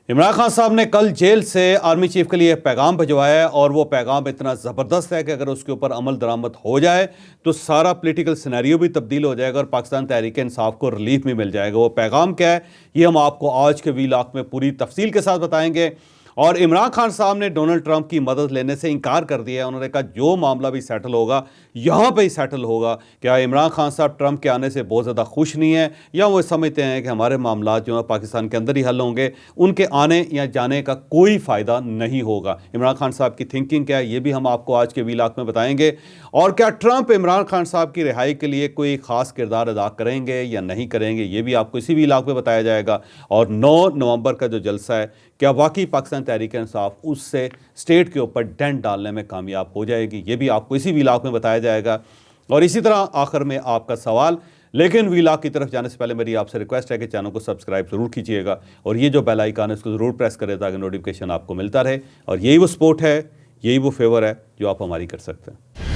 عمران خان صاحب نے کل جیل سے آرمی چیف کے لیے پیغام بھجوایا ہے اور وہ پیغام اتنا زبردست ہے کہ اگر اس کے اوپر عمل درآمد ہو جائے تو سارا پولیٹیکل سینیریو بھی تبدیل ہو جائے گا اور پاکستان تحریک انصاف کو ریلیف بھی مل جائے گا۔ وہ پیغام کیا ہے یہ ہم آپ کو آج کے وی لاک میں پوری تفصیل کے ساتھ بتائیں گے۔ اور عمران خان صاحب نے ڈونلڈ ٹرمپ کی مدد لینے سے انکار کر دیا ہے۔ انہوں نے کہا جو معاملہ بھی سیٹل ہوگا یہاں پہ ہی سیٹل ہوگا۔ کیا عمران خان صاحب ٹرمپ کے آنے سے بہت زیادہ خوش نہیں ہیں یا وہ سمجھتے ہیں کہ ہمارے معاملات جو ہیں پاکستان کے اندر ہی حل ہوں گے، ان کے آنے یا جانے کا کوئی فائدہ نہیں ہوگا؟ عمران خان صاحب کی تھنکنگ کیا ہے یہ بھی ہم آپ کو آج کے وی لاک میں بتائیں گے۔ اور کیا ٹرمپ عمران خان صاحب کی رہائی کے لیے کوئی خاص کردار ادا کریں گے یا نہیں کریں گے، یہ بھی آپ کو اسی وی لاک میں بتایا جائے گا۔ اور 9 نومبر کا جو جلسہ ہے کیا واقعی پاکستان تحریک انصاف اس سے اسٹیٹ کے اوپر ڈنڈ ڈالنے میں کامیاب ہو جائے گی، یہ بھی آپ کو اسی وی لاک میں بتایا جائے گا۔ اور اسی طرح آخر میں آپ کا سوال۔ لیکن وی لاک کی طرف جانے سے پہلے میری آپ سے ریکویسٹ ہے کہ چینل کو سبسکرائب ضرور کیجیے گا اور یہ جو بیل آئیکن ہے اس کو ضرور پریس کرے تاکہ نوٹیفیکیشن آپ کو ملتا رہے۔ اور یہی وہ سپورٹ ہے، یہی وہ فیور ہے جو آپ ہماری کر سکتے ہیں۔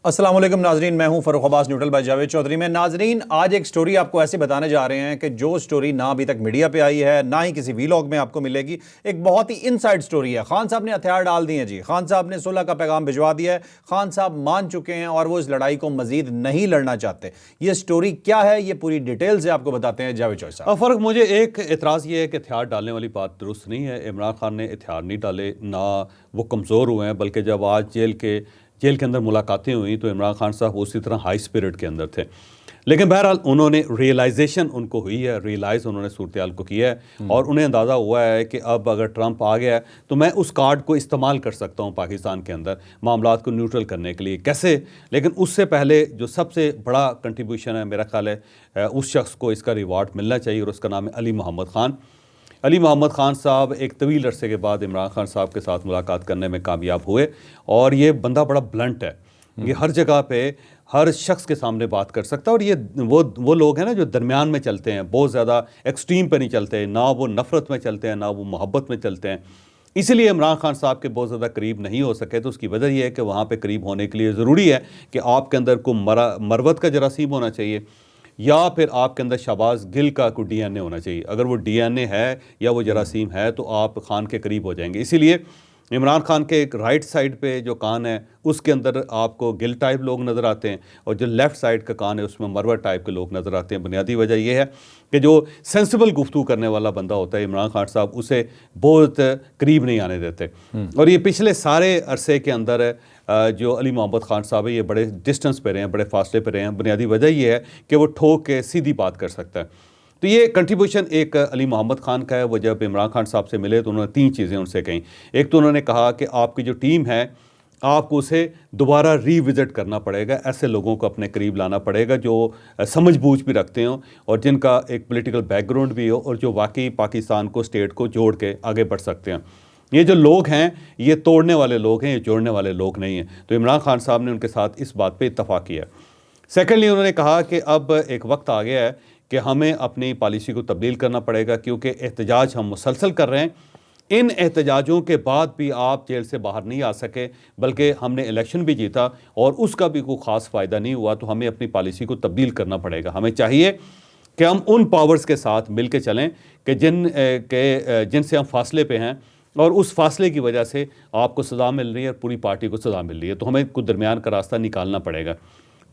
السلام علیکم ناظرین، میں ہوں فروخ عباس نیوٹرل بائی جاوید چودھری میں۔ ناظرین آج ایک سٹوری آپ کو ایسے بتانے جا رہے ہیں کہ جو سٹوری نہ ابھی تک میڈیا پہ آئی ہے، نہ ہی کسی وی لاگ میں آپ کو ملے گی۔ ایک بہت ہی انسائیڈ سٹوری ہے۔ خان صاحب نے ہتھیار ڈال دیے ہیں جی، خان صاحب نے صلح کا پیغام بھجوا دیا ہے، خان صاحب مان چکے ہیں اور وہ اس لڑائی کو مزید نہیں لڑنا چاہتے۔ یہ سٹوری کیا ہے یہ پوری ڈیٹیل سے آپ کو بتاتے ہیں جاوید چودھری صاحب۔ فرق مجھے ایک اعتراض یہ ہے کہ ہتھیار ڈالنے والی بات درست نہیں ہے۔ عمران خان نے ہتھیار نہیں ڈالے، نہ وہ کمزور ہوئے ہیں، بلکہ جب آج جیل کے اندر ملاقاتیں ہوئیں تو عمران خان صاحب اسی طرح ہائی اسپرٹ کے اندر تھے۔ لیکن بہرحال انہوں نے ریئلائزیشن ان کو ہوئی ہے، ریئلائز انہوں نے صورتحال کو کیا ہے اور انہیں اندازہ ہوا ہے کہ اب اگر ٹرمپ آ گیا ہے تو میں اس کارڈ کو استعمال کر سکتا ہوں پاکستان کے اندر معاملات کو نیوٹرل کرنے کے لیے۔ کیسے؟ لیکن اس سے پہلے جو سب سے بڑا کنٹریبیوشن ہے میرا خیال ہے اس شخص کو اس کا ریوارڈ ملنا چاہیے اور اس کا نام ہے علی محمد خان۔ علی محمد خان صاحب ایک طویل عرصے کے بعد عمران خان صاحب کے ساتھ ملاقات کرنے میں کامیاب ہوئے اور یہ بندہ بڑا بلنٹ ہے، یہ ہر جگہ پہ ہر شخص کے سامنے بات کر سکتا ہے اور یہ وہ لوگ ہیں نا جو درمیان میں چلتے ہیں، بہت زیادہ ایکسٹریم پہ نہیں چلتے، نہ وہ نفرت میں چلتے ہیں نہ وہ محبت میں چلتے ہیں۔ اسی لیے عمران خان صاحب کے بہت زیادہ قریب نہیں ہو سکے، تو اس کی وجہ یہ ہے کہ وہاں پہ قریب ہونے کے لیے ضروری ہے کہ آپ کے اندر کوئی مروت کا جراثیم ہونا چاہیے یا پھر آپ کے اندر شہباز گل کا کوئی ڈی این اے ہونا چاہیے۔ اگر وہ ڈی این اے ہے یا وہ جراثیم ہے تو آپ خان کے قریب ہو جائیں گے۔ اسی لیے عمران خان کے ایک رائٹ سائڈ پہ جو کان ہے اس کے اندر آپ کو گل ٹائپ لوگ نظر آتے ہیں اور جو لیفٹ سائڈ کا کان ہے اس میں مروت ٹائپ کے لوگ نظر آتے ہیں۔ بنیادی وجہ یہ ہے کہ جو سینسیبل گفتگو کرنے والا بندہ ہوتا ہے عمران خان صاحب اسے بہت قریب نہیں آنے دیتے۔ اور یہ پچھلے سارے عرصے کے اندر جو علی محمد خان صاحب ہے یہ بڑے ڈسٹنس پہ رہے ہیں، بڑے فاصلے پہ رہے ہیں۔ بنیادی وجہ یہ ہے کہ وہ ٹھوک کے سیدھی بات کر سکتا ہے۔ تو یہ کنٹریبیوشن ایک علی محمد خان کا ہے۔ وہ جب عمران خان صاحب سے ملے تو انہوں نے 3 چیزیں ان سے کہیں۔ ایک تو انہوں نے کہا کہ آپ کی جو ٹیم ہے آپ کو اسے دوبارہ ری وزٹ کرنا پڑے گا، ایسے لوگوں کو اپنے قریب لانا پڑے گا جو سمجھ بوجھ بھی رکھتے ہوں اور جن کا ایک پولیٹیکل بیک گراؤنڈ بھی ہو اور جو واقعی پاکستان کو اسٹیٹ کو جوڑ کے آگے بڑھ سکتے ہیں۔ یہ جو لوگ ہیں یہ توڑنے والے لوگ ہیں، یہ جوڑنے والے لوگ نہیں ہیں۔ تو عمران خان صاحب نے ان کے ساتھ اس بات پہ اتفاق کیا۔ سیکنڈلی انہوں نے کہا کہ اب ایک وقت آ گیا ہے کہ ہمیں اپنی پالیسی کو تبدیل کرنا پڑے گا کیونکہ احتجاج ہم مسلسل کر رہے ہیں۔ ان احتجاجوں کے بعد بھی آپ جیل سے باہر نہیں آ سکے، بلکہ ہم نے الیکشن بھی جیتا اور اس کا بھی کوئی خاص فائدہ نہیں ہوا، تو ہمیں اپنی پالیسی کو تبدیل کرنا پڑے گا۔ ہمیں چاہیے کہ ہم ان پاورز کے ساتھ مل کے چلیں کہ جن سے ہم فاصلے پہ ہیں اور اس فاصلے کی وجہ سے آپ کو سزا مل رہی ہے اور پوری پارٹی کو سزا مل رہی ہے، تو ہمیں کوئی درمیان کا راستہ نکالنا پڑے گا۔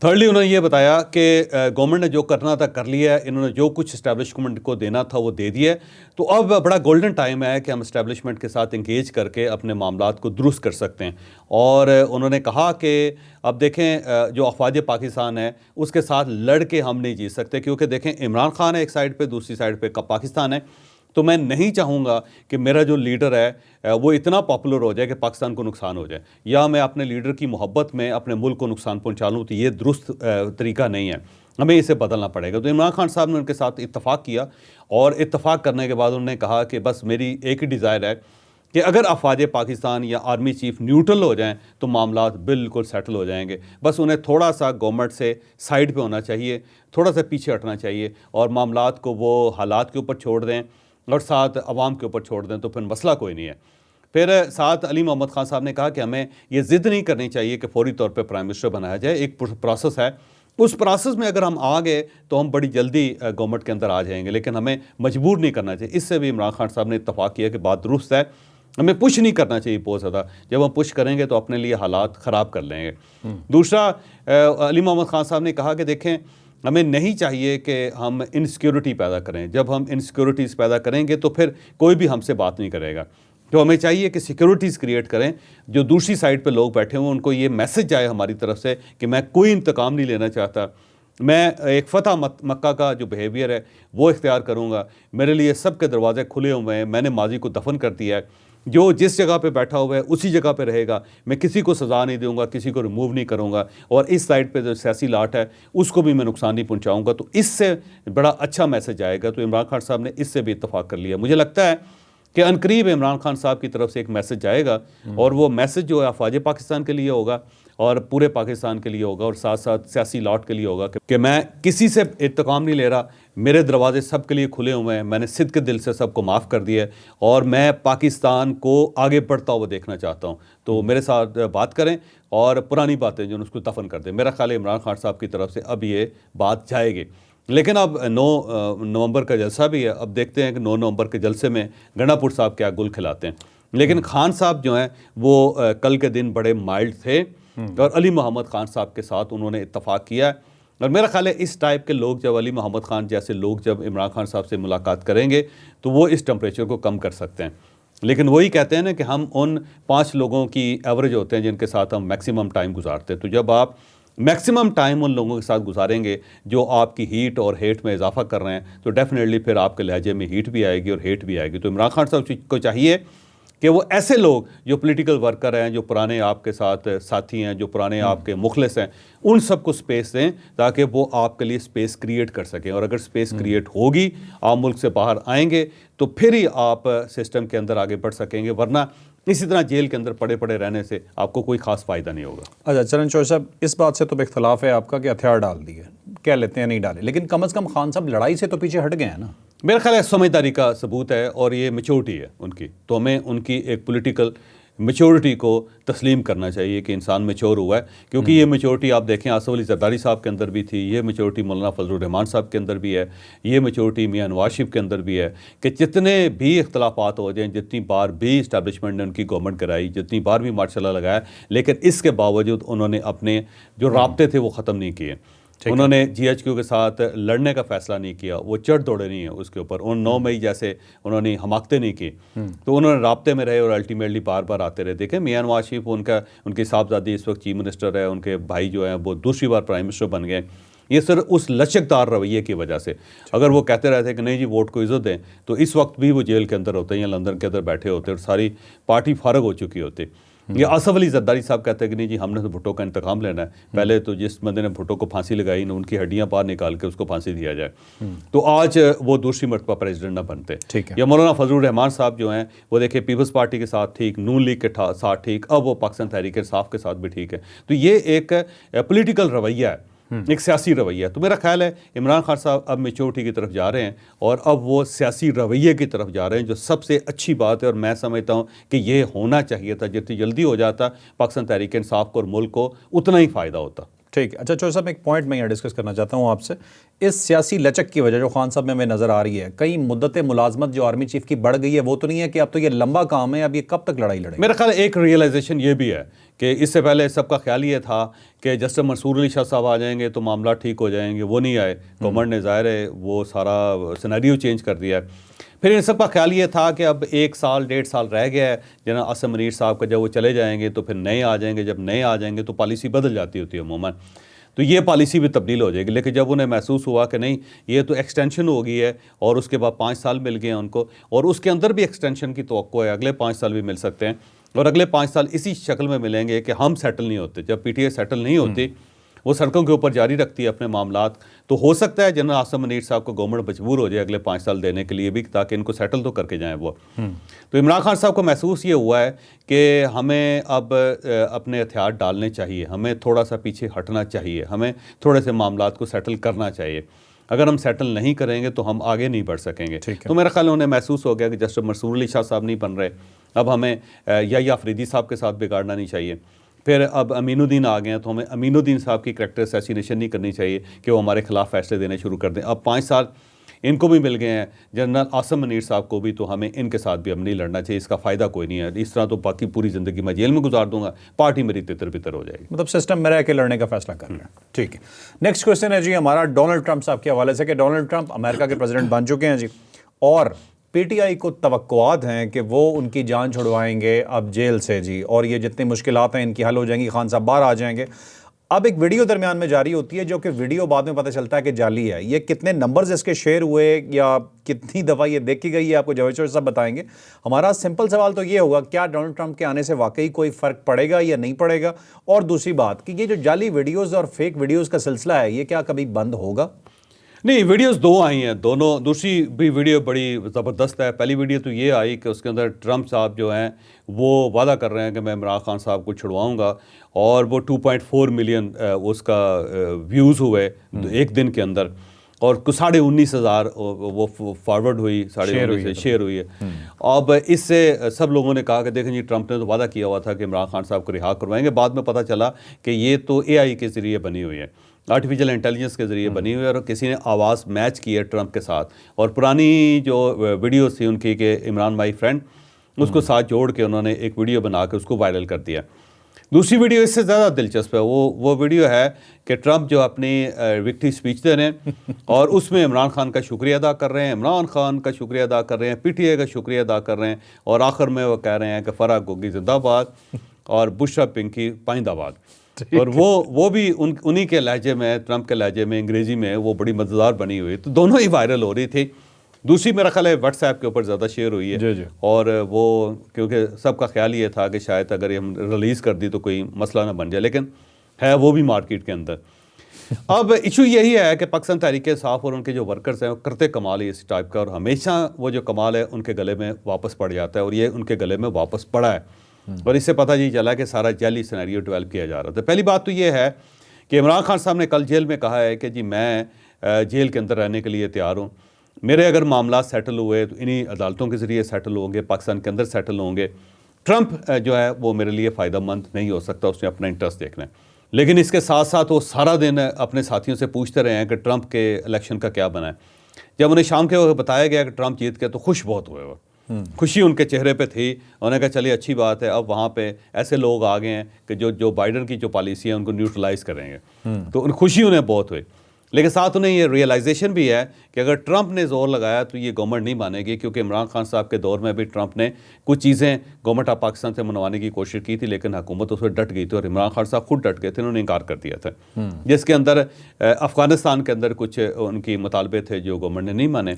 تھرڈلی انہوں نے یہ بتایا کہ گورنمنٹ نے جو کرنا تھا کر لیا ہے، انہوں نے جو کچھ اسٹیبلشمنٹ کو دینا تھا وہ دے دیا ہے، تو اب بڑا گولڈن ٹائم ہے کہ ہم اسٹیبلشمنٹ کے ساتھ انگیج کر کے اپنے معاملات کو درست کر سکتے ہیں۔ اور انہوں نے کہا کہ اب دیکھیں جو افواج پاکستان ہے اس کے ساتھ لڑ کے ہم نہیں جیت سکتے، کیونکہ دیکھیں عمران خان ہے ایک سائڈ پہ، دوسری سائڈ پہ پاکستان ہے، تو میں نہیں چاہوں گا کہ میرا جو لیڈر ہے وہ اتنا پاپولر ہو جائے کہ پاکستان کو نقصان ہو جائے، یا میں اپنے لیڈر کی محبت میں اپنے ملک کو نقصان پہنچا لوں، تو یہ درست طریقہ نہیں ہے، ہمیں اسے بدلنا پڑے گا۔ تو عمران خان صاحب نے ان کے ساتھ اتفاق کیا اور اتفاق کرنے کے بعد انہوں نے کہا کہ بس میری ایک ہی ڈیزائر ہے کہ اگر افواج پاکستان یا آرمی چیف نیوٹرل ہو جائیں تو معاملات بالکل سیٹل ہو جائیں گے۔ بس انہیں تھوڑا سا گورنمنٹ سے سائڈ پہ ہونا چاہیے، تھوڑا سا پیچھے ہٹنا چاہیے اور معاملات کو وہ حالات کے اوپر چھوڑ دیں اور ساتھ عوام کے اوپر چھوڑ دیں، تو پھر مسئلہ کوئی نہیں ہے۔ پھر ساتھ علی محمد خان صاحب نے کہا کہ ہمیں یہ ضد نہیں کرنی چاہیے کہ فوری طور پہ پرائم منسٹر بنایا جائے، ایک پروسیس ہے اس پروسیس میں اگر ہم آ گئے تو ہم بڑی جلدی گورنمنٹ کے اندر آ جائیں گے، لیکن ہمیں مجبور نہیں کرنا چاہیے۔ اس سے بھی عمران خان صاحب نے اتفاق کیا کہ بات درست ہے، ہمیں پش نہیں کرنا چاہیے بہت زیادہ، جب ہم پش کریں گے تو اپنے لیے حالات خراب کر لیں گے۔ دوسرا، علی محمد خان صاحب نے کہا کہ دیکھیں ہمیں نہیں چاہیے کہ ہم انسیکیورٹی پیدا کریں، جب ہم انسیکیورٹیز پیدا کریں گے تو پھر کوئی بھی ہم سے بات نہیں کرے گا، تو ہمیں چاہیے کہ سیکیورٹیز کریٹ کریں، جو دوسری سائڈ پہ لوگ بیٹھے ہوں ان کو یہ میسج جائے ہماری طرف سے کہ میں کوئی انتقام نہیں لینا چاہتا، میں ایک فتح مکہ کا جو بیہیویئر ہے وہ اختیار کروں گا، میرے لیے سب کے دروازے کھلے ہوئے ہیں، میں نے ماضی کو دفن کر دیا ہے، جو جس جگہ پہ بیٹھا ہوا ہے اسی جگہ پہ رہے گا، میں کسی کو سزا نہیں دوں گا، کسی کو ریموو نہیں کروں گا، اور اس سائڈ پہ جو سیاسی لاٹ ہے اس کو بھی میں نقصان نہیں پہنچاؤں گا، تو اس سے بڑا اچھا میسج آئے گا۔ تو عمران خان صاحب نے اس سے بھی اتفاق کر لیا۔ مجھے لگتا ہے کہ عنقریب عمران خان صاحب کی طرف سے ایک میسج جائے گا، اور وہ میسج جو ہے افواج پاکستان کے لیے ہوگا اور پورے پاکستان کے لیے ہوگا، اور ساتھ ساتھ سیاسی لاٹ کے لیے ہوگا کہ میں کسی سے انتقام نہیں لے رہا، میرے دروازے سب کے لیے کھلے ہوئے ہیں، میں نے صدق کے دل سے سب کو معاف کر دیا ہے، اور میں پاکستان کو آگے بڑھتا ہوا دیکھنا چاہتا ہوں، تو میرے ساتھ بات کریں اور پرانی باتیں جو اس کو دفن کر دیں۔ میرا خیال ہے عمران خان صاحب کی طرف سے اب یہ بات جائے گی، لیکن اب 9 نومبر کا جلسہ بھی ہے، اب دیکھتے ہیں کہ 9 نومبر کے جلسے میں گنڈا پور صاحب کیا گل کھلاتے ہیں۔ لیکن خان صاحب جو ہیں وہ کل کے دن بڑے مائلڈ تھے، اور علی محمد خان صاحب کے ساتھ انہوں نے اتفاق کیا ہے، اور میرا خیال ہے اس ٹائپ کے لوگ جب علی محمد خان جیسے لوگ جب عمران خان صاحب سے ملاقات کریں گے تو وہ اس ٹمپریچر کو کم کر سکتے ہیں۔ لیکن وہی کہتے ہیں نا کہ ہم ان 5 لوگوں کی ایوریج ہوتے ہیں جن کے ساتھ ہم میکسیمم ٹائم گزارتے ہیں، تو جب آپ میکسیمم ٹائم ان لوگوں کے ساتھ گزاریں گے جو آپ کی ہیٹ اور ہیٹ میں اضافہ کر رہے ہیں، تو ڈیفینیٹلی پھر آپ کے لہجے میں ہیٹ بھی آئے گی اور ہیٹ بھی آئے گی۔ تو عمران خان صاحب کو چاہیے کہ وہ ایسے لوگ جو پولیٹیکل ورکر ہیں، جو پرانے آپ کے ساتھ ساتھی ہیں، جو پرانے آپ کے مخلص ہیں، ان سب کو سپیس دیں تاکہ وہ آپ کے لیے سپیس کریٹ کر سکیں، اور اگر سپیس کریٹ ہوگی، آپ ملک سے باہر آئیں گے تو پھر ہی آپ سسٹم کے اندر آگے بڑھ سکیں گے، ورنہ اسی طرح جیل کے اندر پڑے پڑے رہنے سے آپ کو کوئی خاص فائدہ نہیں ہوگا۔ اچھا چرن چوہدری صاحب، اس بات سے تو اختلاف ہے آپ کا کہ ہتھیار ڈال دیے، کہہ لیتے ہیں نہیں ڈالے، لیکن کم از کم خان صاحب لڑائی سے تو پیچھے ہٹ گئے ہیں نا۔ میرا خیال ہے سمجھداری کا ثبوت ہے، اور یہ میچورٹی ہے ان کی، تو ہمیں ان کی ایک پولیٹیکل میچورٹی کو تسلیم کرنا چاہیے کہ انسان میچور ہوا ہے، کیونکہ یہ میچورٹی آپ دیکھیں آصف علی زرداری صاحب کے اندر بھی تھی، یہ میچورٹی مولانا فضل الرحمان صاحب کے اندر بھی ہے، یہ میچورٹی میاں نواز شریف کے اندر بھی ہے، کہ جتنے بھی اختلافات ہو جائیں، جتنی بار بھی اسٹیبلشمنٹ نے ان کی گورنمنٹ کرائی، جتنی بار بھی مارشاء اللہ لگایا، لیکن اس کے باوجود انہوں نے اپنے جو رابطے تھے وہ ختم نہیں کیے، انہوں نے جی ایچ کیو کے ساتھ لڑنے کا فیصلہ نہیں کیا، وہ چڑھ دوڑے نہیں ہیں اس کے اوپر، ان 9 مئی جیسے انہوں نے حماقتیں نہیں کی، تو انہوں نے رابطے میں رہے اور الٹیمیٹلی بار بار آتے رہے۔ دیکھیں میاں نواز شریف ان کی صاحبزادی اس وقت چیف منسٹر ہے، ان کے بھائی جو ہیں وہ دوسری بار پرائم منسٹر بن گئے، یہ صرف اس لچکدار رویے کی وجہ سے۔ اگر وہ کہتے رہتے کہ نہیں جی ووٹ کو عزت دیں، تو اس وقت بھی وہ جیل کے اندر ہوتے ہیں یا لندن کے اندر بیٹھے ہوتے اور ساری پارٹی فارغ ہو چکی ہوتی۔ یہ آصف علی زرداری صاحب کہتے ہیں کہ نہیں جی ہم نے تو بھٹو کا انتقام لینا ہے، پہلے تو جس بندے نے بھٹو کو پھانسی لگائی نا ان کی ہڈیاں باہر نکال کے اس کو پھانسی دیا جائے، تو آج وہ دوسری مرتبہ پریزیڈنٹ نہ بنتے۔ یا مولانا فضل الرحمان صاحب جو ہیں وہ دیکھیں پیپلز پارٹی کے ساتھ ٹھیک، نون لیگ کے ساتھ ٹھیک، اب وہ پاکستان تحریک انصاف کے ساتھ بھی ٹھیک ہے، تو یہ ایک پولیٹیکل رویہ ہے، ایک سیاسی رویہ ہے۔ تو میرا خیال ہے عمران خان صاحب اب میچورٹی کی طرف جا رہے ہیں، اور اب وہ سیاسی رویے کی طرف جا رہے ہیں، جو سب سے اچھی بات ہے، اور میں سمجھتا ہوں کہ یہ ہونا چاہیے تھا، جتنی جلدی ہو جاتا پاکستان تحریک انصاف کو اور ملک کو اتنا ہی فائدہ ہوتا۔ ٹھیک ہے۔ اچھا چوہدری صاحب ایک پوائنٹ میں یہاں ڈسکس کرنا چاہتا ہوں آپ سے، اس سیاسی لچک کی وجہ جو خان صاحب میں ہمیں نظر آ رہی ہے، کئی مدت ملازمت جو آرمی چیف کی بڑھ گئی ہے، وہ تو نہیں ہے کہ اب تو یہ لمبا کام ہے، اب یہ کب تک لڑائی لڑیں گے؟ میرا خیال ہے ایک ریئلائزیشن یہ بھی ہے کہ اس سے پہلے سب کا خیال یہ تھا کہ جسٹس منصور علی شاہ صاحب آ جائیں گے تو معاملات ٹھیک ہو جائیں گے، وہ نہیں آئے، گورنمنٹ نے ظاہر ہے وہ سارا سینیریو چینج کر دیا ہے۔ پھر ان سب کا خیال یہ تھا کہ اب 1 سال 1.5 سال رہ گیا ہے جناب عاصم منیر صاحب کا، جب وہ چلے جائیں گے تو پھر نئے آ جائیں گے، جب نئے آ جائیں گے تو پالیسی بدل جاتی ہوتی ہے عموماً، تو یہ پالیسی بھی تبدیل ہو جائے گی۔ لیکن جب انہیں محسوس ہوا کہ نہیں یہ تو ایکسٹینشن ہو گئی ہے، اور اس کے بعد 5 سال مل گئے ہیں ان کو، اور اس کے اندر بھی ایکسٹینشن کی توقع ہے، اگلے 5 سال بھی مل سکتے ہیں، اور اگلے 5 سال اسی شکل میں ملیں گے کہ ہم سیٹل نہیں ہوتے، جب پی ٹی آئی سیٹل نہیں ہوتی، وہ سڑکوں کے اوپر جاری رکھتی ہے اپنے معاملات، تو ہو سکتا ہے جنرل عاصم منیر صاحب کو گورنمنٹ مجبور ہو جائے اگلے 5 سال دینے کے لیے بھی، تاکہ ان کو سیٹل تو کر کے جائیں وہ۔ تو عمران خان صاحب کو محسوس یہ ہوا ہے کہ ہمیں اب اپنے ہتھیار ڈالنے چاہیے، ہمیں تھوڑا سا پیچھے ہٹنا چاہیے، ہمیں تھوڑے سے معاملات کو سیٹل کرنا چاہیے، اگر ہم سیٹل نہیں کریں گے تو ہم آگے نہیں بڑھ سکیں گے۔ تو میرا خیال انہیں محسوس ہو گیا کہ جسٹس منصور علی شاہ صاحب نہیں بن رہے، اب ہمیں یا آفریدی صاحب کے ساتھ بگاڑنا نہیں چاہیے، پھر اب امین الدین آ گئے ہیں، تو ہمیں امین الدین صاحب کی کریکٹر اسیسینیشن نہیں کرنی چاہیے کہ وہ ہمارے خلاف فیصلے دینے شروع کر دیں. اب 5 سال ان کو بھی مل گئے ہیں، جنرل عاصم منیر صاحب کو بھی، تو ہمیں ان کے ساتھ بھی ہم نہیں لڑنا چاہیے، اس کا فائدہ کوئی نہیں ہے. اس طرح تو باقی پوری زندگی میں جیل میں گزار دوں گا، پارٹی میری تتر بتر ہو جائے گی. مطلب سسٹم میں رہ کے لڑنے کا فیصلہ کر رہے ہیں. ٹھیک ہے، نیکسٹ کویسچن ہے جی ہمارا ڈونلڈ ٹرمپ صاحب کے حوالے سے کہ ڈونلڈ ٹرمپ امریکہ کے پریزیڈنٹ بن چکے ہیں جی، اور پی ٹی آئی کو توقعات ہیں کہ وہ ان کی جان چھڑوائیں گے اب جیل سے جی، اور یہ جتنی مشکلات ہیں ان کی حل ہو جائیں گی، خان صاحب باہر آ جائیں گے. اب ایک ویڈیو درمیان میں جاری ہوتی ہے جو کہ ویڈیو بعد میں پتہ چلتا ہے کہ جعلی ہے. یہ کتنے نمبرز اس کے شیئر ہوئے یا کتنی دفعہ یہ دیکھی گئی ہے آپ کو جاوید چودھری صاحب بتائیں گے. ہمارا سمپل سوال تو یہ ہوگا کیا ڈونلڈ ٹرمپ کے آنے سے واقعی کوئی فرق پڑے گا یا نہیں پڑے گا، اور دوسری بات کہ یہ جو جعلی ویڈیوز اور فیک ویڈیوز کا سلسلہ ہے یہ کیا کبھی بند ہوگا؟ نہیں، ویڈیوز 2 آئی ہیں، دونوں. دوسری بھی ویڈیو بڑی زبردست ہے. پہلی ویڈیو تو یہ آئی کہ اس کے اندر ٹرمپ صاحب جو ہیں وہ وعدہ کر رہے ہیں کہ میں عمران خان صاحب کو چھڑواؤں گا، اور وہ 2.4 ملین اس کا ویوز ہوئے ایک دن کے اندر، اور 19,500 وہ فارورڈ ہوئی، 19,500 شیئر ہوئی ہے. اب اس سے سب لوگوں نے کہا کہ دیکھیں جی ٹرمپ نے تو وعدہ کیا ہوا تھا کہ عمران خان صاحب کو رہا کروائیں گے. بعد میں پتہ چلا کہ یہ تو اے آئی کے ذریعے بنی ہوئی ہے، آرٹیفیشل انٹیلیجنس کے ذریعے بنی ہوئی ہے، اور کسی نے آواز میچ کی ہے ٹرمپ کے ساتھ. اور پرانی جو ویڈیوز تھی ان کی کہ عمران مائی فرینڈ، اس کو ساتھ جوڑ کے انہوں نے ایک ویڈیو بنا کے اس کو وائرل کر دیا. دوسری ویڈیو اس سے زیادہ دلچسپ ہے. وہ ویڈیو ہے کہ ٹرمپ جو اپنی وکٹری اسپیچ دے رہے ہیں اور اس میں عمران خان کا شکریہ ادا کر رہے ہیں، عمران خان کا شکریہ ادا کر رہے ہیں، پی ٹی آئی کا شکریہ ادا کر رہے ہیں، اور آخر میں وہ کہہ رہے ہیں کہ فرح گوگی زندہ باد اور بشرا پنکی پائندہ باد. اور وہ بھی انہی کے لہجے میں، ٹرمپ کے لہجے میں، انگریزی میں، وہ بڑی مزیدار بنی ہوئی. تو دونوں ہی وائرل ہو رہی تھی. دوسری میرا خیال ہے واٹس ایپ کے اوپر زیادہ شیئر ہوئی ہے جی. اور وہ کیونکہ سب کا خیال یہ تھا کہ شاید اگر یہ ہم ریلیز کر دی تو کوئی مسئلہ نہ بن جائے، لیکن ہے وہ بھی مارکیٹ کے اندر. اب ایشو یہی ہے کہ پاکستان تحریک انصاف اور ان کے جو ورکرز ہیں وہ کرتے کمال ہے اس ٹائپ کا، اور ہمیشہ وہ جو کمال ہے ان کے گلے میں واپس پڑ جاتا ہے، اور یہ ان کے گلے میں واپس پڑا ہے. اور اس سے پتہ یہ چلا کہ سارا جعلی سینیریو ڈیولپ کیا جا رہا تھا. پہلی بات تو یہ ہے کہ عمران خان صاحب نے کل جیل میں کہا ہے کہ جی میں جیل کے اندر رہنے کے لیے تیار ہوں، میرے اگر معاملات سیٹل ہوئے تو انہی عدالتوں کے ذریعے سیٹل ہوں گے، پاکستان کے اندر سیٹل ہوں گے. ٹرمپ جو ہے وہ میرے لیے فائدہ مند نہیں ہو سکتا، اس نے اپنا انٹرسٹ دیکھنا ہے. لیکن اس کے ساتھ ساتھ وہ سارا دن اپنے ساتھیوں سے پوچھتے رہے ہیں کہ ٹرمپ کے الیکشن کا کیا بنا ہے. جب انہیں شام کے وقت بتایا گیا کہ ٹرمپ جیت کے تو خوش بہت ہوئے، وہ خوشی ان کے چہرے پہ تھی. انہوں نے کہا چلیے اچھی بات ہے، اب وہاں پہ ایسے لوگ آ گئے ہیں کہ جو بائیڈن کی جو پالیسی ہے ان کو نیوٹرلائز کریں گے. تو ان خوشی انہیں بہت ہوئی. لیکن ساتھ انہیں یہ ریئلائزیشن بھی ہے کہ اگر ٹرمپ نے زور لگایا تو یہ گورنمنٹ نہیں مانے گی، کیونکہ عمران خان صاحب کے دور میں بھی ٹرمپ نے کچھ چیزیں گورنمنٹ آف پاکستان سے منوانے کی کوشش کی تھی، لیکن حکومت اس پہ ڈٹ گئی تھی، اور عمران خان صاحب خود ڈٹ گئے تھے، انہوں نے انکار کر دیا تھا. جس کے اندر افغانستان کے اندر کچھ ان کی مطالبے تھے جو گورنمنٹ نے نہیں مانے.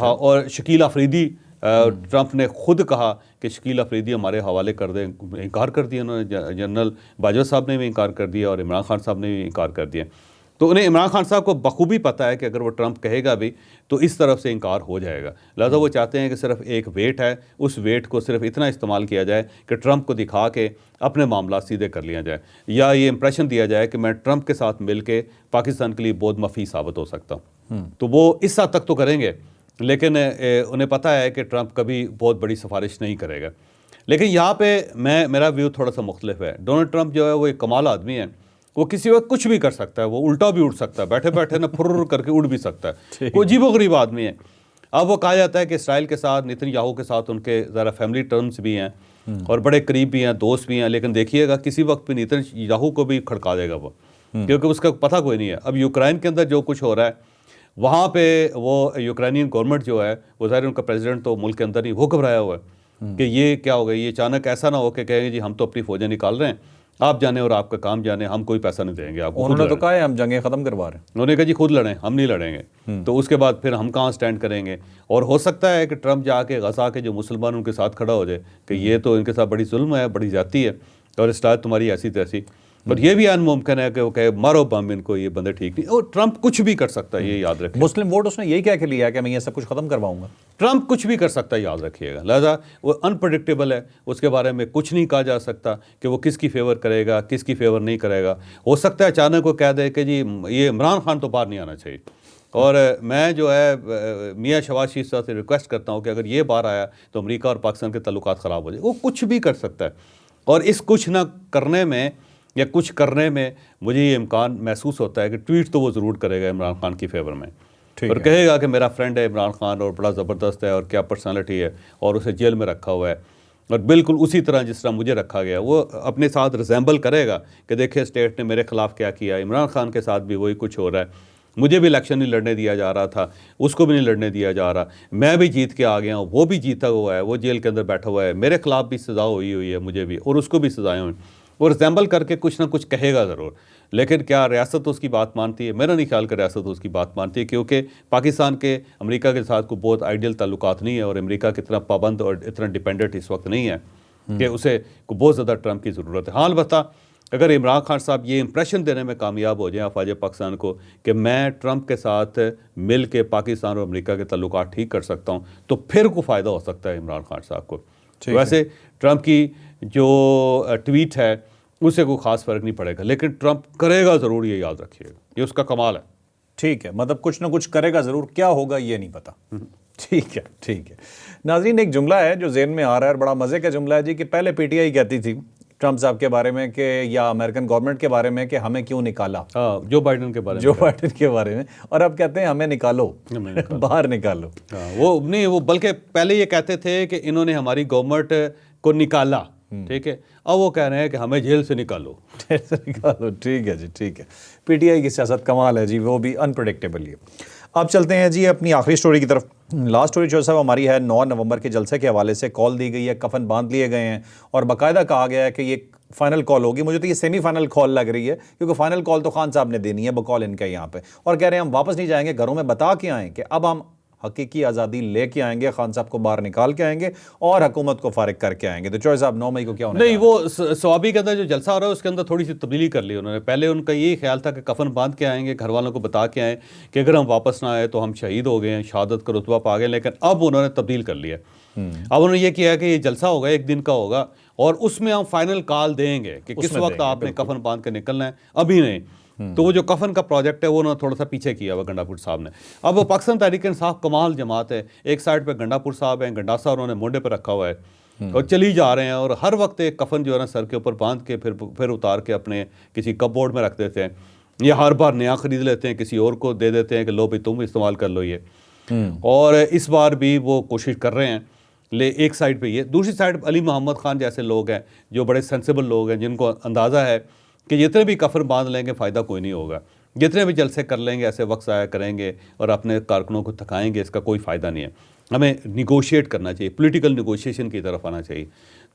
اور شکیل آفریدی، ٹرمپ نے خود کہا کہ شکیل آفریدی ہمارے حوالے کر دیں، انکار کر دیا انہوں نے. جنرل باجوہ صاحب نے بھی انکار کر دیا اور عمران خان صاحب نے بھی انکار کر دیا. تو انہیں عمران خان صاحب کو بخوبی پتہ ہے کہ اگر وہ ٹرمپ کہے گا بھی تو اس طرف سے انکار ہو جائے گا. لہٰذا وہ چاہتے ہیں کہ صرف ایک ویٹ ہے، اس ویٹ کو صرف اتنا استعمال کیا جائے کہ ٹرمپ کو دکھا کے اپنے معاملات سیدھے کر لیا جائے، یا یہ امپریشن دیا جائے کہ میں ٹرمپ کے ساتھ مل کے پاکستان کے لیے بہت مفید ثابت ہو سکتا ہوں. تو وہ اس حد تک تو کریں گے، لیکن انہیں پتہ ہے کہ ٹرمپ کبھی بہت بڑی سفارش نہیں کرے گا. لیکن یہاں پہ میرا ویو تھوڑا سا مختلف ہے. ڈونلڈ ٹرمپ جو ہے وہ ایک کمال آدمی ہے، وہ کسی وقت کچھ بھی کر سکتا ہے، وہ الٹا بھی اڑ سکتا ہے، بیٹھے بیٹھے نا پھر کر کے اڑ بھی سکتا ہے. وہ عجیب و غریب آدمی ہے. اب وہ کہا جاتا ہے کہ اسرائیل کے ساتھ، نیتن یاہو کے ساتھ ان کے ذرا فیملی ٹرمز بھی ہیں اور بڑے قریب بھی ہیں، دوست بھی ہیں، لیکن دیکھیے گا کسی وقت بھی نیتن یاہو کو بھی کھڑکا دے گا وہ، کیونکہ اس کا پتہ کوئی نہیں ہے. اب یوکرائن کے اندر جو کچھ ہو رہا ہے وہاں پہ وہ یوکرائنین گورنمنٹ جو ہے وہ ظاہر ان کا پریزیڈنٹ تو ملک کے اندر نہیں، وہ گھبرایا ہوا ہے کہ یہ کیا ہو گیا. یہ اچانک ایسا نہ ہو کہ کہیں جی ہم تو اپنی فوجیں نکال رہے ہیں، آپ جانے اور آپ کا کام جانے، ہم کوئی پیسہ نہیں دیں گے آپ کو. انہوں نے تو کہا ہے ہم جنگیں ختم کروا رہے ہیں. انہوں نے کہا جی خود لڑیں، ہم نہیں لڑیں گے. تو اس کے بعد پھر ہم کہاں سٹینڈ کریں گے. اور ہو سکتا ہے کہ ٹرمپ جا کے غزہ کے جو مسلمان ان کے ساتھ کھڑا ہو جائے کہ یہ تو ان کے ساتھ بڑی ظلم ہے، بڑی زیادتی ہے، اور اسٹائل تمہاری ایسی تیسی. اور یہ بھی ممکن ہے کہ وہ کہے مارو بم ان کو، یہ بندے ٹھیک نہیں. اور ٹرمپ کچھ بھی کر سکتا ہے، یہ یاد رکھیں. مسلم ووٹ اس نے یہی کہہ کے لیا کہ میں یہ سب کچھ ختم کرواؤں گا. ٹرمپ کچھ بھی کر سکتا ہے، یاد رکھیے گا. لہذا وہ انپریڈکٹیبل ہے، اس کے بارے میں کچھ نہیں کہا جا سکتا کہ وہ کس کی فیور کرے گا، کس کی فیور نہیں کرے گا. ہو سکتا ہے اچانک وہ کہہ دے کہ جی یہ عمران خان تو باہر نہیں آنا چاہیے. اور میں جو ہے میاں شہباز شریف صاحب سے ریکویسٹ کرتا ہوں کہ اگر یہ باہر آیا تو امریکہ اور پاکستان کے تعلقات خراب ہو جائے. وہ کچھ بھی کر سکتا ہے. اور اس کچھ نہ کرنے میں یا کچھ کرنے میں مجھے یہ امکان محسوس ہوتا ہے کہ ٹویٹ تو وہ ضرور کرے گا عمران خان کی فیور میں، اور کہے گا کہ میرا فرینڈ ہے عمران خان اور بڑا زبردست ہے اور کیا پرسنالٹی ہے، اور اسے جیل میں رکھا ہوا ہے، اور بالکل اسی طرح جس طرح مجھے رکھا گیا وہ اپنے ساتھ ریزیمبل کرے گا کہ دیکھیں اسٹیٹ نے میرے خلاف کیا کیا، عمران خان کے ساتھ بھی وہی کچھ ہو رہا ہے، مجھے بھی الیکشن نہیں لڑنے دیا جا رہا تھا، اس کو بھی نہیں لڑنے دیا جا رہا، میں بھی جیت کے آ گیا ہوں، وہ بھی جیتا ہوا ہے، وہ جیل کے اندر بیٹھا ہوا ہے، میرے خلاف بھی سزا ہوئی ہے مجھے بھی، اور اس کو بھی سزائیں ہوئیں، اور ریزیمبل کر کے کچھ نہ کچھ کہے گا ضرور۔ لیکن کیا ریاست اس کی بات مانتی ہے؟ میرا نہیں خیال کہ ریاست اس کی بات مانتی ہے، کیونکہ پاکستان کے امریکہ کے ساتھ کوئی بہت آئیڈیل تعلقات نہیں ہے، اور امریکہ کی اتنا پابند اور اتنا ڈیپینڈنٹ اس وقت نہیں ہے کہ اسے کو بہت زیادہ ٹرمپ کی ضرورت ہے۔ ہاں البتہ اگر عمران خان صاحب یہ امپریشن دینے میں کامیاب ہو جائیں افواج پاکستان کو کہ میں ٹرمپ کے ساتھ مل کے پاکستان اور امریکہ کے تعلقات ٹھیک کر سکتا ہوں، تو پھر کو فائدہ ہو سکتا ہے عمران خان صاحب کو۔ ویسے ٹرمپ کی جو ٹویٹ ہے اسے کوئی خاص فرق نہیں پڑے گا، لیکن ٹرمپ کرے گا ضرور، یہ یاد رکھیے گا، یہ اس کا کمال ہے۔ ٹھیک ہے، مطلب کچھ نہ کچھ کرے گا ضرور، کیا ہوگا یہ نہیں پتا۔ ٹھیک ہے ٹھیک ہے ناظرین، ایک جملہ ہے جو ذہن میں آ رہا ہے اور بڑا مزے کا جملہ ہے جی، کہ پہلے پی ٹی آئی کہتی تھی ٹرمپ صاحب کے بارے میں کہ یا امریکن گورنمنٹ کے بارے میں کہ ہمیں کیوں نکالا، جو بائیڈن کے بارے میں، جو بائیڈن کے بارے میں، اور اب کہتے ہیں ہمیں نکالو، باہر نکالو۔ وہ نہیں، وہ بلکہ پہلے یہ کہتے تھے کہ انہوں نے ہماری گورنمنٹ کو نکالا، ٹھیک ہے، اب وہ کہہ رہے ہیں کہ ہمیں جیل سے نکالو، جیل سے نکالو۔ ٹھیک ہے جی، ٹھیک ہے، پی ٹی آئی کی سیاست کمال ہے جی، وہ بھی انپریڈکٹیبل ہے۔ اب چلتے ہیں جی اپنی آخری سٹوری کی طرف۔ لاسٹ سٹوری جو صاحب ہماری ہے 9 نومبر کے جلسے کے حوالے سے کال دی گئی ہے، کفن باندھ لیے گئے ہیں، اور باقاعدہ کہا گیا ہے کہ یہ فائنل کال ہوگی۔ مجھے تو یہ سیمی فائنل کال لگ رہی ہے، کیونکہ فائنل کال تو خان صاحب نے دینی ہے بقول ان کا یہاں پہ، اور کہہ رہے ہیں ہم واپس نہیں جائیں گے، گھروں میں بتا کے آئیں کہ اب ہم حقیقی آزادی لے کے آئیں گے، خان صاحب کو باہر نکال کے آئیں گے اور حکومت کو فارغ کر کے آئیں گے۔ تو چوہے صاحب 9 مئی کو کیا ہونا ہے؟ نہیں، وہ سوابی کے اندر جو جلسہ ہو رہا ہے اس کے اندر تھوڑی سی تبدیلی کر لی انہوں نے۔ پہلے ان کا یہی خیال تھا کہ کفن باندھ کے آئیں گے، گھر والوں کو بتا کے آئیں کہ اگر ہم واپس نہ آئے تو ہم شہید ہو گئے ہیں، شہادت کا رتبہ پا گئے، لیکن اب انہوں نے تبدیل کر لیا۔ اب انہوں نے یہ کیا ہے کہ یہ جلسہ ہوگا، 1 دن کا ہوگا، اور اس میں ہم فائنل کال دیں گے کہ کس وقت آپ نے کفن باندھ کے نکلنا ہے، ابھی نہیں۔ تو وہ جو کفن کا پروجیکٹ ہے وہ انہوں نے تھوڑا سا پیچھے کیا ہوا گنڈا پور صاحب نے۔ اب وہ پاکستان تحریک انصاف کمال جماعت ہے، ایک سائڈ پہ گنڈا پور صاحب ہیں، گنڈاسا انہوں نے مونڈے پہ رکھا ہوا ہے اور چلی جا رہے ہیں، اور ہر وقت ایک کفن جو ہے نا سر کے اوپر باندھ کے پھر اتار کے اپنے کسی کپ بورڈ میں رکھ دیتے ہیں، یا ہر بار نیا خرید لیتے ہیں، کسی اور کو دے دیتے ہیں کہ لو بھی تم استعمال کر لو یہ۔ اور اس بار بھی وہ کوشش کر رہے ہیں، ایک سائڈ پہ یہ، دوسری سائڈ علی محمد خان جیسے لوگ ہیں جو بڑے سینسیبل لوگ ہیں، جن کو اندازہ ہے کہ جتنے بھی کفن باندھ لیں گے فائدہ کوئی نہیں ہوگا، جتنے بھی جلسے کر لیں گے ایسے وقت ضائع کریں گے اور اپنے کارکنوں کو تھکائیں گے، اس کا کوئی فائدہ نہیں ہے، ہمیں نیگوشیٹ کرنا چاہیے، پولیٹیکل نیگوشیشن کی طرف آنا چاہیے۔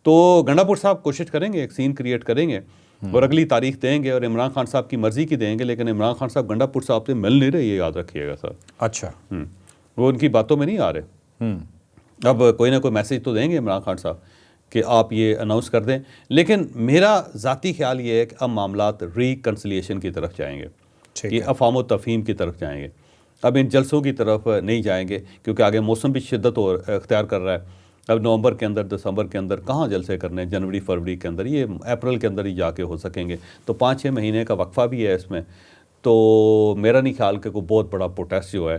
تو گنڈا پور صاحب کوشش کریں گے، ایک سین کریٹ کریں گے اور اگلی تاریخ دیں گے، اور عمران خان صاحب کی مرضی کی دیں گے، لیکن عمران خان صاحب گنڈا پور صاحب سے مل نہیں رہے، یہ یاد رکھیے گا سر۔ اچھا، وہ ان کی باتوں میں نہیں آ رہے۔ اب کوئی نہ کوئی میسیج تو دیں گے عمران خان صاحب کہ آپ یہ اناؤنس کر دیں، لیکن میرا ذاتی خیال یہ ہے کہ اب معاملات ریکنسلیشن کی طرف جائیں گے، یہ افہام و تفہیم کی طرف جائیں گے، اب ان جلسوں کی طرف نہیں جائیں گے، کیونکہ آگے موسم بھی شدت اختیار کر رہا ہے۔ اب نومبر کے اندر، دسمبر کے اندر کہاں جلسے کرنے، جنوری فروری کے اندر، یہ اپریل کے اندر ہی جا کے ہو سکیں گے، تو 5-6 مہینے کا وقفہ بھی ہے اس میں۔ تو میرا نہیں خیال کہ کوئی بہت بڑا پروٹیسٹ جو ہے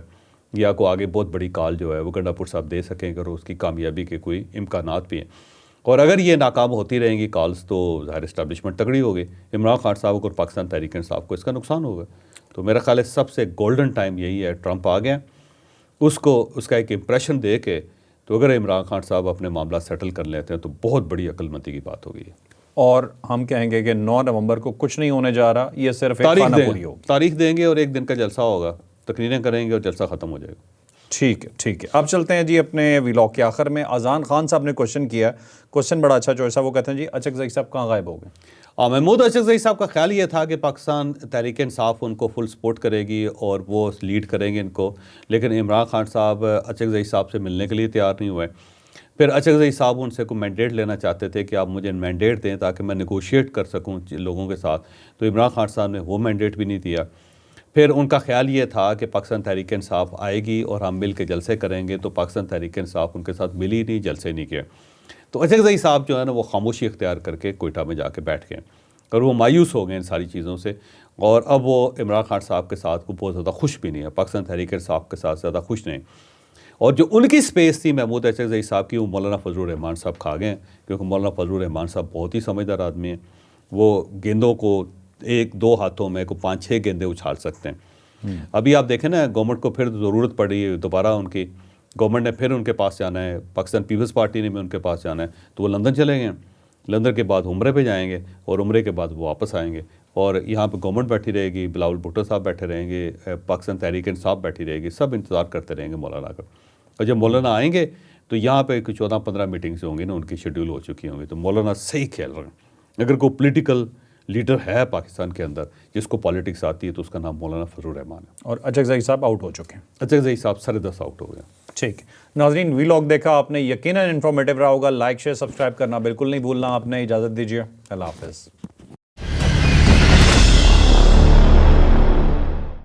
یا کوئی آگے بہت بڑی کال جو ہے وہ گنڈا پور صاحب دے سکیں گے، اور اس کی کامیابی کے کوئی امکانات بھی ہیں۔ اور اگر یہ ناکام ہوتی رہیں گی کالز تو ظاہر اسٹیبلشمنٹ تگڑی ہوگی، عمران خان صاحب کو اور پاکستان تحریک انصاف کو اس کا نقصان ہوگا۔ تو میرا خیال ہے سب سے گولڈن ٹائم یہی ہے، ٹرمپ آ گیا، اس کا ایک امپریشن دے کے، تو اگر عمران خان صاحب اپنے معاملہ سیٹل کر لیتے ہیں تو بہت بڑی عقل مندی کی بات ہوگی۔ اور ہم کہیں گے کہ 9 نومبر کو کچھ نہیں ہونے جا رہا، یہ صرف ایک خانہ پوری ہوگی، تاریخ دیں گے اور 1 دن کا جلسہ ہوگا، تقریریں کریں گے اور جلسہ ختم ہو جائے گا۔ ٹھیک ہے ٹھیک ہے۔ اب چلتے ہیں جی اپنے ویلاگ کے آخر میں۔ اذان خان صاحب نے کوشچن کیا، کوشچن بڑا اچھا چوائس ہے، وہ کہتے ہیں جی اچک زئی صاحب کہاں غائب ہو گئے؟ محمود اچک زئی صاحب کا خیال یہ تھا کہ پاکستان تحریک انصاف ان کو فل سپورٹ کرے گی اور وہ لیڈ کریں گے ان کو، لیکن عمران خان صاحب اچک زئی صاحب سے ملنے کے لیے تیار نہیں ہوئے۔ پھر اچک زئی صاحب ان سے کوئی مینڈیٹ لینا چاہتے تھے کہ آپ مجھے مینڈیٹ دیں تاکہ میں نیگوشیٹ کر سکوں لوگوں کے ساتھ، تو عمران خان صاحب نے وہ مینڈیٹ بھی نہیں دیا۔ پھر ان کا خیال یہ تھا کہ پاکستان تحریک انصاف آئے گی اور ہم مل کے جلسے کریں گے، تو پاکستان تحریک انصاف ان کے ساتھ ملی نہیں، جلسے نہیں کیے۔ تو اچک زئی صاحب جو ہے نا وہ خاموشی اختیار کر کے کوئٹہ میں جا کے بیٹھ گئے، اور وہ مایوس ہو گئے ان ساری چیزوں سے، اور اب وہ عمران خان صاحب کے ساتھ کو بہت زیادہ خوش بھی نہیں ہے، پاکستان تحریک انصاف کے ساتھ زیادہ خوش نہیں۔ اور جو ان کی سپیس تھی محمود اچکزئی صاحب کی، وہ مولانا فضل الرحمان صاحب کھا گئے ہیں، کیونکہ مولانا فضل الرحمان صاحب بہت ہی سمجھدار آدمی ہیں. وہ گیندوں کو 1-2 ہاتھوں میں کو 5-6 گیندیں اچھال سکتے ہیں. ابھی آپ دیکھیں نا، گورنمنٹ کو پھر ضرورت پڑی ہے دوبارہ ان کی، گورنمنٹ نے پھر ان کے پاس جانا ہے، پاکستان پیپلز پارٹی نے بھی ان کے پاس جانا ہے، تو وہ لندن چلے گئے. لندن کے بعد عمرے پہ جائیں گے، اور عمرے کے بعد وہ واپس آئیں گے، اور یہاں پہ گورنمنٹ بیٹھی رہے گی، بلاول بھٹو صاحب بیٹھے رہیں گے، پاکستان تحریک انصاف بیٹھی رہے گی، سب انتظار کرتے رہیں گے مولانا کا. اور جب مولانا آئیں گے تو یہاں پہ 14-15 میٹنگز ہوں گی نا، ان کی شیڈیول ہو چکی ہوں گی. تو مولانا صحیح کھیل رہے ہیں. اگر کوئی پولیٹیکل لیڈر ہے پاکستان کے اندر جس کو پالیٹکس آتی ہے تو اس کا نام مولانا فضل الرحمان ہے. اور اچکزئی صاحب آؤٹ ہو چکے ہیں. اچکزئی صاحب 10:30 آؤٹ ہو گئے. ٹھیک. ناظرین، وی لاگ دیکھا آپ نے، یقیناً انفارمیٹیو رہا ہوگا. لائک شیئر سبسکرائب کرنا بالکل نہیں بھولنا. آپ نے اجازت دیجیے. اللہ حافظ.